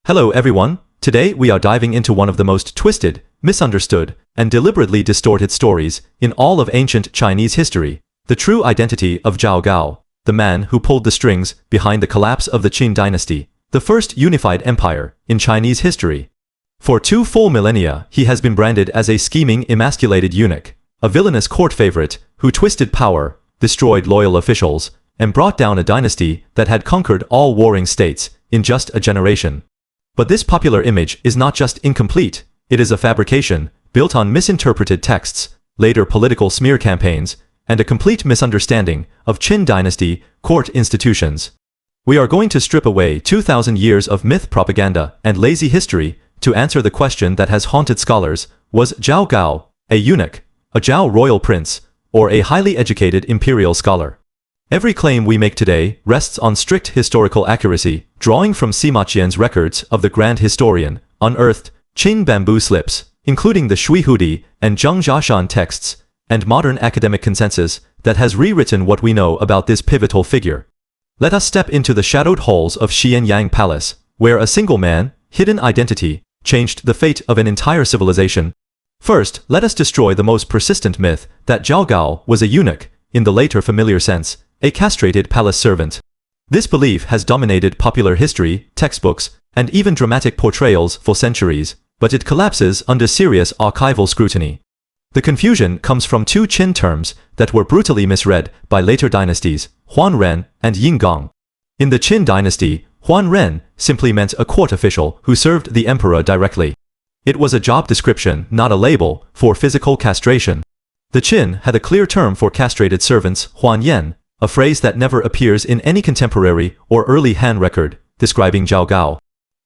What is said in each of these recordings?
Hello everyone, today we are diving into one of the most twisted, misunderstood, and deliberately distorted stories in all of ancient Chinese history, the true identity of Zhao Gao, the man who pulled the strings behind the collapse of the Qin dynasty, the first unified empire in Chinese history. For 2 full millennia, he has been branded as a scheming, emasculated eunuch, a villainous court favorite who twisted power, destroyed loyal officials, and brought down a dynasty that had conquered all warring states in just a generation. But this popular image is not just incomplete, it is a fabrication, built on misinterpreted texts, later political smear campaigns, and a complete misunderstanding of Qin dynasty court institutions. We are going to strip away 2,000 years of myth propaganda and lazy history to answer the question that has haunted scholars: was Zhao Gao a eunuch, a Zhao royal prince, or a highly educated imperial scholar? Every claim we make today rests on strict historical accuracy, drawing from Sima Qian's records of the grand historian, unearthed Qin bamboo slips, including the Shui Hudi and Zheng Jiashan texts, and modern academic consensus that has rewritten what we know about this pivotal figure. Let us step into the shadowed halls of Xianyang Palace, where a single man, hidden identity, changed the fate of an entire civilization. First, let us destroy the most persistent myth that Zhao Gao was a eunuch, in the later familiar sense, a castrated palace servant. This belief has dominated popular history, textbooks, and even dramatic portrayals for centuries, but it collapses under serious archival scrutiny. The confusion comes from 2 Qin terms that were brutally misread by later dynasties, Huan and Yinggang. In the Qin dynasty, Huan simply meant a court official who served the emperor directly. It was a job description, not a label, for physical castration. The Qin had a clear term for castrated servants, Huan, a phrase that never appears in any contemporary or early Han record describing Zhao Gao.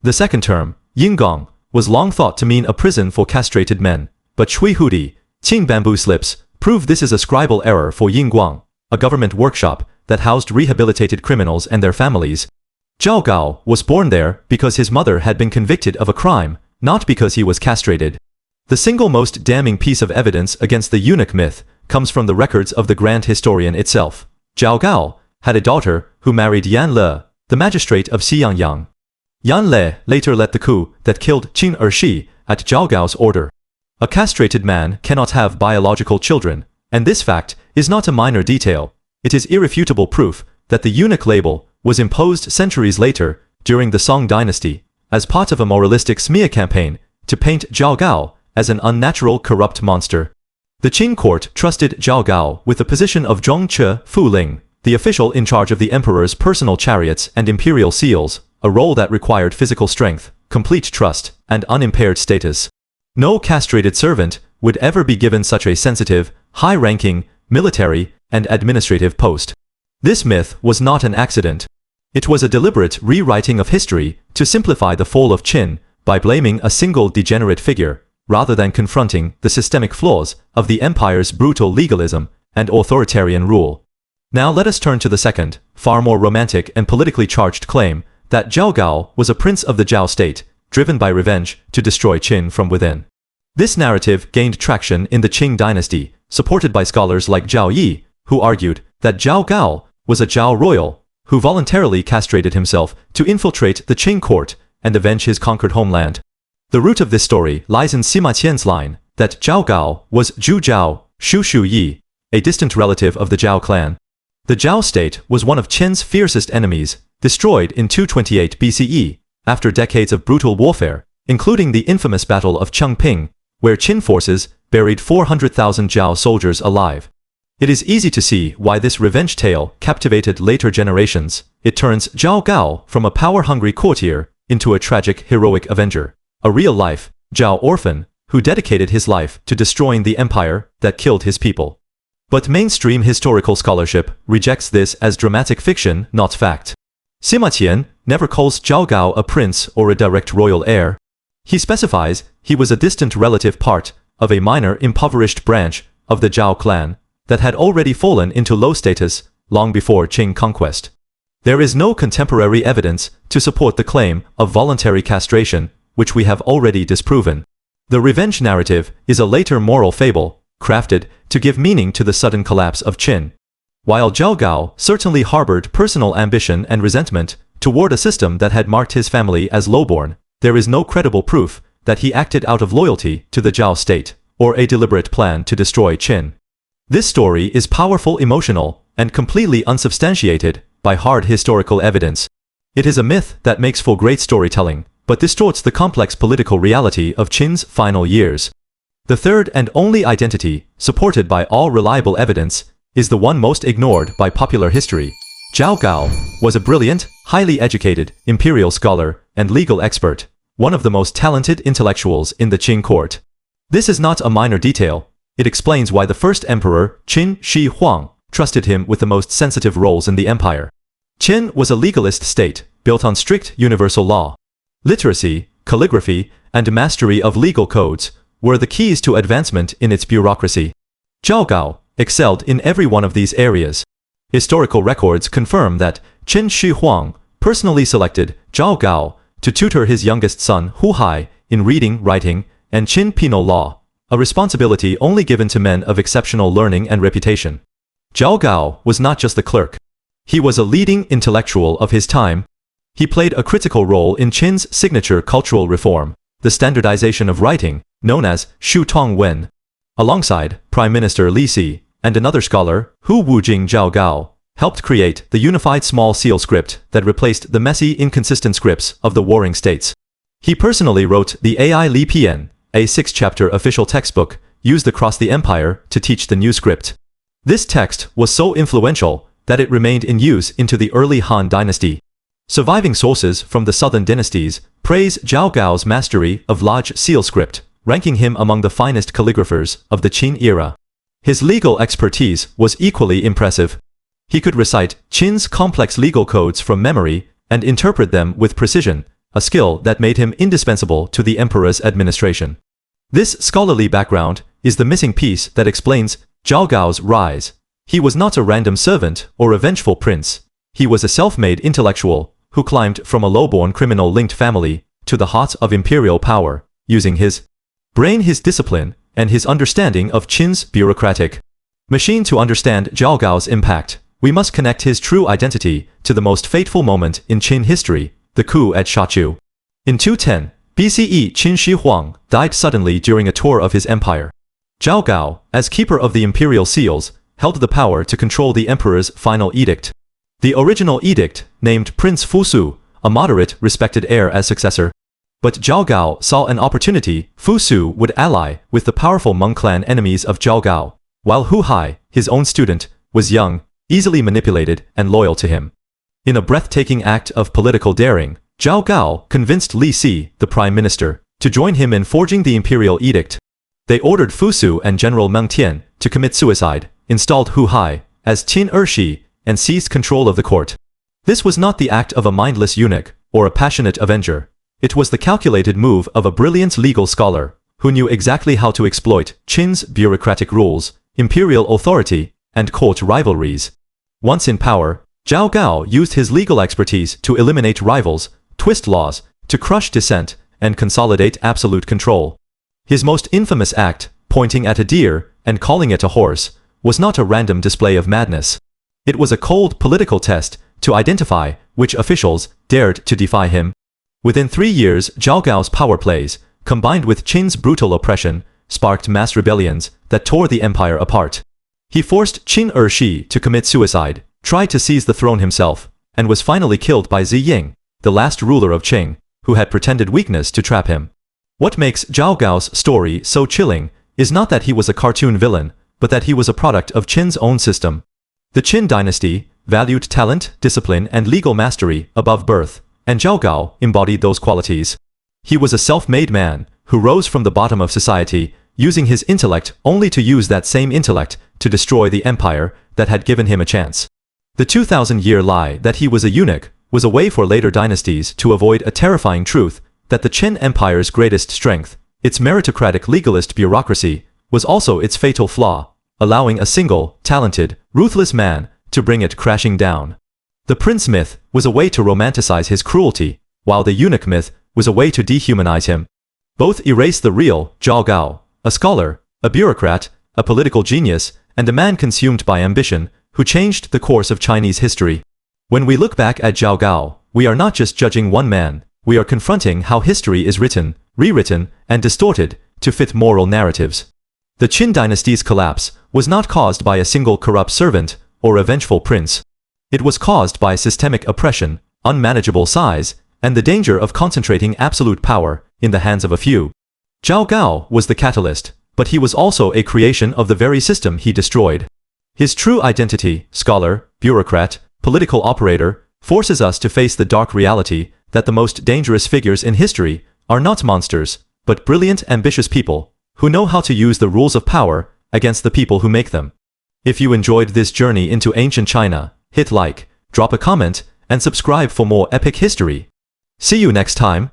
The second term, Yinggang, was long thought to mean a prison for castrated men, but Shui Hudi, Qin bamboo slips, prove this is a scribal error for Yingguang, a government workshop that housed rehabilitated criminals and their families. Zhao Gao was born there because his mother had been convicted of a crime, not because he was castrated. The single most damning piece of evidence against the eunuch myth comes from the records of the grand historian itself. Zhao Gao had a daughter who married Yan Le, the magistrate of Xiangyang. Yan Le later led the coup that killed Qin Ershi at Zhao Gao's order. A castrated man cannot have biological children, and this fact is not a minor detail. It is irrefutable proof that the eunuch label was imposed centuries later during the Song dynasty as part of a moralistic smear campaign to paint Zhao Gao as an unnatural, corrupt monster. The Qin court trusted Zhao Gao with the position of Zhongche Fuling, the official in charge of the emperor's personal chariots and imperial seals, a role that required physical strength, complete trust, and unimpaired status. No castrated servant would ever be given such a sensitive, high-ranking, military, and administrative post. This myth was not an accident. It was a deliberate rewriting of history to simplify the fall of Qin by blaming a single degenerate figure, rather than confronting the systemic flaws of the empire's brutal legalism and authoritarian rule. Now let us turn to the second, far more romantic and politically charged claim that Zhao Gao was a prince of the Zhao state, driven by revenge to destroy Qin from within. This narrative gained traction in the Qing dynasty, supported by scholars like Zhao Yi, who argued that Zhao Gao was a Zhao royal who voluntarily castrated himself to infiltrate the Qing court and avenge his conquered homeland. The root of this story lies in Sima Qian's line that Zhao Gao was Zhu Zhao, Shu Shu Yi, a distant relative of the Zhao clan. The Zhao state was one of Qin's fiercest enemies, destroyed in 228 BCE, after decades of brutal warfare, including the infamous Battle of Chengping, where Qin forces buried 400,000 Zhao soldiers alive. It is easy to see why this revenge tale captivated later generations. It turns Zhao Gao from a power-hungry courtier into a tragic, heroic avenger, a real-life Zhao orphan who dedicated his life to destroying the empire that killed his people. But mainstream historical scholarship rejects this as dramatic fiction, not fact. Sima Qian never calls Zhao Gao a prince or a direct royal heir. He specifies he was a distant relative part of a minor impoverished branch of the Zhao clan that had already fallen into low status long before Qing conquest. There is no contemporary evidence to support the claim of voluntary castration, which we have already disproven. The revenge narrative is a later moral fable, crafted to give meaning to the sudden collapse of Qin. While Zhao Gao certainly harbored personal ambition and resentment toward a system that had marked his family as lowborn, There is no credible proof that he acted out of loyalty to the Zhao state, or a deliberate plan to destroy Qin. This story is powerful, emotional, and completely unsubstantiated by hard historical evidence. It is a myth that makes for great storytelling, but distorts the complex political reality of Qin's final years. The third and only identity, supported by all reliable evidence, is the one most ignored by popular history. Zhao Gao was a brilliant, highly educated, imperial scholar and legal expert, one of the most talented intellectuals in the Qin court. This is not a minor detail. It explains why the first emperor, Qin Shi Huang, trusted him with the most sensitive roles in the empire. Qin was a legalist state, built on strict universal law. Literacy, calligraphy, and mastery of legal codes were the keys to advancement in its bureaucracy. Zhao Gao excelled in every one of these areas. Historical records confirm that Qin Shi Huang personally selected Zhao Gao to tutor his youngest son Hu Hai in reading, writing, and Qin penal law, a responsibility only given to men of exceptional learning and reputation. Zhao Gao was not just a clerk. He was a leading intellectual of his time. He played a critical role in Qin's signature cultural reform, the standardization of writing, known as Shu Tong Wen. Alongside Prime Minister Li Si and another scholar, Hu Wujing, Zhao Gao helped create the unified small seal script that replaced the messy, inconsistent scripts of the warring states. He personally wrote the Ai Li Pian, a 6-chapter official textbook used across the empire to teach the new script. This text was so influential that it remained in use into the early Han Dynasty. Surviving sources from the southern dynasties praise Zhao Gao's mastery of large seal script, ranking him among the finest calligraphers of the Qin era. His legal expertise was equally impressive. He could recite Qin's complex legal codes from memory and interpret them with precision, a skill that made him indispensable to the emperor's administration. This scholarly background is the missing piece that explains Zhao Gao's rise. He was not a random servant or a vengeful prince. He was a self-made intellectual who climbed from a low-born criminal-linked family to the heart of imperial power, using his brain, his discipline, and his understanding of Qin's bureaucratic machine. To understand Zhao Gao's impact, we must connect his true identity to the most fateful moment in Qin history, the coup at Shachu. In 210 BCE, Qin Shi Huang died suddenly during a tour of his empire. Zhao Gao, as keeper of the imperial seals, held the power to control the emperor's final edict. The original edict named Prince Fusu, a moderate, respected heir as successor. But Zhao Gao saw an opportunity. Fusu would ally with the powerful Meng clan enemies of Zhao Gao, while Hu Hai, his own student, was young, easily manipulated, and loyal to him. In a breathtaking act of political daring, Zhao Gao convinced Li Si, the prime minister, to join him in forging the imperial edict. They ordered Fusu and General Meng Tian to commit suicide, installed Hu Hai as Qin Ershi, and seized control of the court. This was not the act of a mindless eunuch or a passionate avenger. It was the calculated move of a brilliant legal scholar who knew exactly how to exploit Qin's bureaucratic rules, imperial authority, and court rivalries. Once in power, Zhao Gao used his legal expertise to eliminate rivals, twist laws, to crush dissent, and consolidate absolute control. His most infamous act, pointing at a deer and calling it a horse, was not a random display of madness. It was a cold political test to identify which officials dared to defy him. Within 3 years, Zhao Gao's power plays, combined with Qin's brutal oppression, sparked mass rebellions that tore the empire apart. He forced Qin Ershi to commit suicide, tried to seize the throne himself, and was finally killed by Ziying, the last ruler of Qing, who had pretended weakness to trap him. What makes Zhao Gao's story so chilling is not that he was a cartoon villain, but that he was a product of Qin's own system. The Qin dynasty valued talent, discipline, and legal mastery above birth, and Zhao Gao embodied those qualities. He was a self-made man who rose from the bottom of society, using his intellect only to use that same intellect to destroy the empire that had given him a chance. The 2,000-year lie that he was a eunuch was a way for later dynasties to avoid a terrifying truth that the Qin Empire's greatest strength, its meritocratic legalist bureaucracy, was also its fatal flaw, allowing a single, talented, ruthless man to bring it crashing down. The prince myth was a way to romanticize his cruelty, while the eunuch myth was a way to dehumanize him. Both erase the real Zhao Gao, a scholar, a bureaucrat, a political genius, and a man consumed by ambition, who changed the course of Chinese history. When we look back at Zhao Gao, we are not just judging one man, we are confronting how history is written, rewritten, and distorted to fit moral narratives. The Qin dynasty's collapse was not caused by a single corrupt servant or a vengeful prince. It was caused by systemic oppression, unmanageable size, and the danger of concentrating absolute power in the hands of a few. Zhao Gao was the catalyst, but he was also a creation of the very system he destroyed. His true identity, scholar, bureaucrat, political operator, forces us to face the dark reality that the most dangerous figures in history are not monsters, but brilliant, ambitious people who know how to use the rules of power against the people who make them. If you enjoyed this journey into ancient China, hit like, drop a comment, and subscribe for more epic history. See you next time.